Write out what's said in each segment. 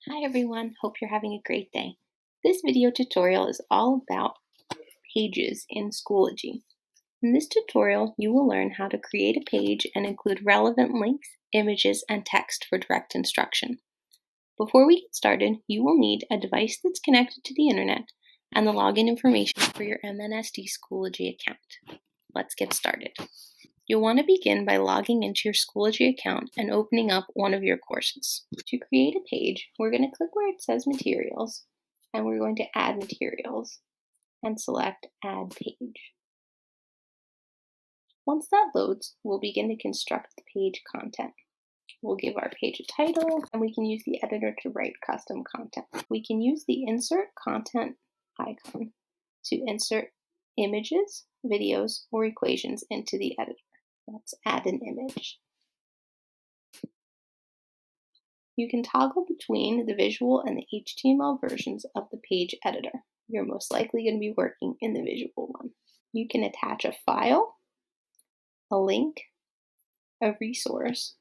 Hi everyone, hope you're having a great day. This video tutorial is all about pages in Schoology. In this tutorial, you will learn how to create a page and include relevant links, images, and text for direct instruction. Before we get started, you will need a device that's connected to the internet and the login information for your MNSD Schoology account. Let's get started. You'll want to begin by logging into your Schoology account and opening up one of your courses. To create a page, we're going to click where it says Materials, and we're going to add materials and select Add Page. Once that loads, we'll begin to construct the page content. We'll give our page a title, and we can use the editor to write custom content. We can use the Insert Content icon to insert images, videos, or equations into the editor. Let's add an image. You can toggle between the visual and the HTML versions of the page editor. You're most likely going to be working in the visual one. You can attach a file, a link, a resource,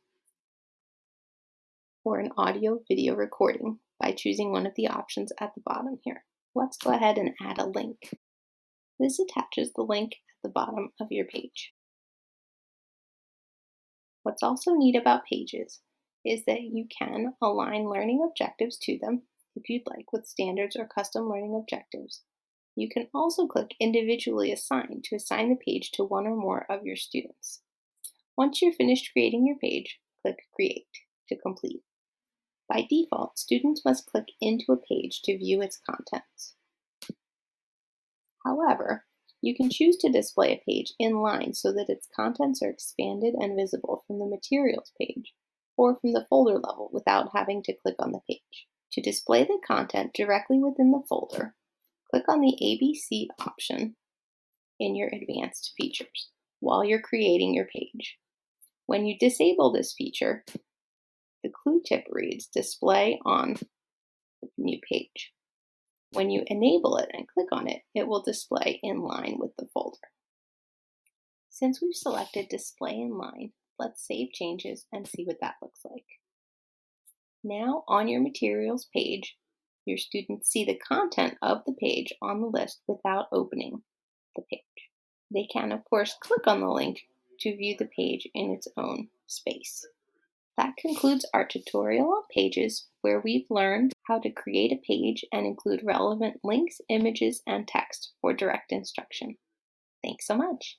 or an audio-video recording by choosing one of the options at the bottom here. Let's go ahead and add a link. This attaches the link at the bottom of your page. What's also neat about pages is that you can align learning objectives to them if you'd like with standards or custom learning objectives. You can also click individually assign to assign the page to one or more of your students. Once you're finished creating your page, click Create to complete. By default, students must click into a page to view its contents. However, you can choose to display a page in line so that its contents are expanded and visible from the Materials page or from the folder level without having to click on the page. To display the content directly within the folder, click on the ABC option in your advanced features while you're creating your page. When you disable this feature, the clue tip reads Display on the new page. When you enable it and click on it, it will display in line with the folder. Since we've selected Display in Line, let's save changes and see what that looks like. Now on your materials page, your students see the content of the page on the list without opening the page. They can, of course, click on the link to view the page in its own space. That concludes our tutorial on pages, where we've learned how to create a page and include relevant links, images, and text for direct instruction. Thanks so much.